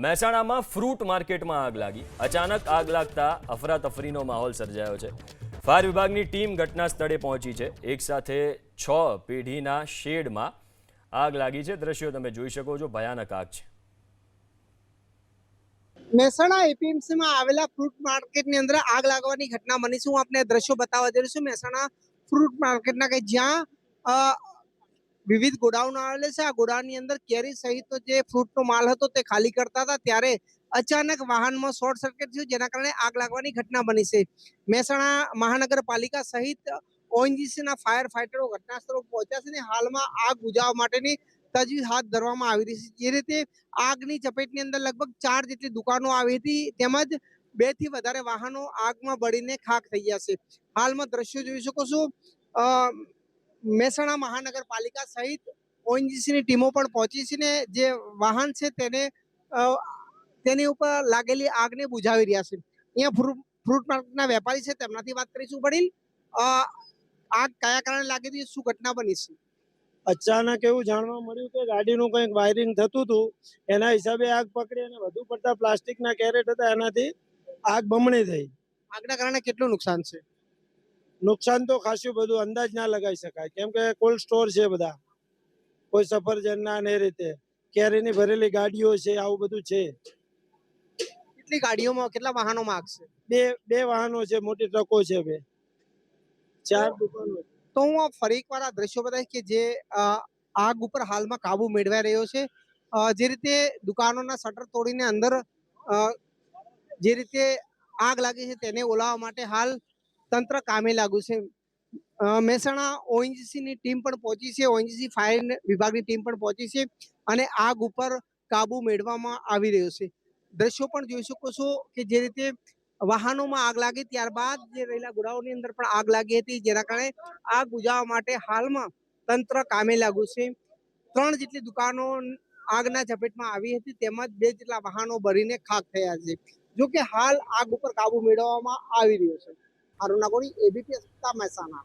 મહેસાણામાં ફ્રૂટ માર્કેટમાં આગ લાગી. અચાનક આગ લાગતા અફરાતફરીનો માહોલ સર્જાયો છે. ફાયર વિભાગની ટીમ ઘટના સ્થળે પહોંચી છે. એક સાથે 6 પેઢીના શેડમાં આગ લાગી છે. દ્રશ્યો તમે જોઈ શકો છો. ભયાનક આગ છે. મહેસાણા એપીએમસીમાં આવેલા ફ્રૂટ માર્કેટની અંદર આગ લાગવાની ઘટના બની છે. હું આપને દ્રશ્યો બતાવવા જઈ છું. મહેસાણા ફ્રૂટ માર્કેટના કે જ્યાં વિવિધ ગોડાઉન આવેલા છે. આ ગોડાઉનની અંદર કેરી સહિતનો જે ફ્રૂટનો માલ હતો તે ખાલી કરતા હતા ત્યારે અચાનક વાહનમાં શોર્ટ સર્કિટ થયું, જેના કારણે આગ લાગવાની ઘટના બની છે. મહેસાણા મહાનગરપાલિકા સહિત ઓએનજીસીના ફાયર ફાઈટરો ઘટના સ્થળે પહોંચ્યા છે અને હાલમાં આગ બુઝાવવા માટેની તજવીજ હાથ ધરવામાં આવી રહી છે. જે રીતે આગની ચપેટની અંદર લગભગ 4 જેટલી દુકાનો આવી હતી, તેમજ 2 થી વધારે વાહનો આગમાં બળીને ખાખ થઈ ગયા છે. હાલમાં દ્રશ્યો જોઈ શકો છો. મહેસાણા મહાનગરપાલિકા સહિત ઓએનજીસીની ટીમો પણ પહોંચી છે ને જે વાહન છે તેની ઉપર લાગેલી આગને બુઝાવી રહ્યા છે. અહીંયા ફ્રૂટ માર્કેટના વેપારી છે, તેમનાથી વાત કરીશું. વડીલ, આગ કયા કારણે લાગી હતી, શું ઘટના બની છે? અચાનક એવું જાણવા મળ્યું કે ગાડીનું કંઈક વાયરિંગ થતું હતું, એના હિસાબે આગ પકડી અને વધુ પડતા પ્લાસ્ટિકના કેરેટ હતા, એનાથી આગ બમણી થઈ. આગના કારણે કેટલું નુકસાન છે? નુકસાન તો ખાસું બધું અંદાજ ના લગાવી શકાય, કેમ કે કોલ્ડ સ્ટોર છે બધા, કોઈ સફરજનના ને એ રીતે કેરીની ભરેલી ગાડીઓ છે, આવું બધું છે. કેટલી ગાડીઓમાં, કેટલા વાહનોમાં આગ છે? બે વાહનો છે, મોટી ટ્રકો છે, 4 દુકાનો. તો હું ફરી એકવાર આ દ્રશ્યો બતાવીશ કે જે આગ ઉપર હાલમાં કાબુ મેળવાઈ રહ્યો છે. જે રીતે દુકાનોના શટર તોડીને અંદર જે રીતે આગ લાગી છે તેને ઓલાવવા માટે હાલ તંત્ર કામે લાગ્યું છે. મહેસાણા ઓએનજીસીની ટીમ પણ પહોંચી છે, ઓએનજીસી ફાયર વિભાગની ટીમ પણ પહોંચી છે અને આગ ઉપર કાબુ મેળવવામાં આવી રહ્યો છે. દ્રશ્યો પણ જોઈ શકો છો કે જે રીતે વાહનોમાં આગ લાગી, ત્યારબાદ જે રહેલા ગોડાઉનની અંદર પણ આગ લાગી હતી, જેના કારણે આગ બુઝાવવા માટે હાલમાં તંત્ર કામે લાગ્યું છે. 3 જેટલી દુકાનો આગના ઝપેટમાં આવી હતી, તેમજ 2 જેટલા વાહનો બળીને ખાખ થયા છે. જો કે હાલ આગ ઉપર કાબુ મેળવવામાં આવી રહ્યો છે. અરુણા ગોળી, એબીપી મહેસાણા.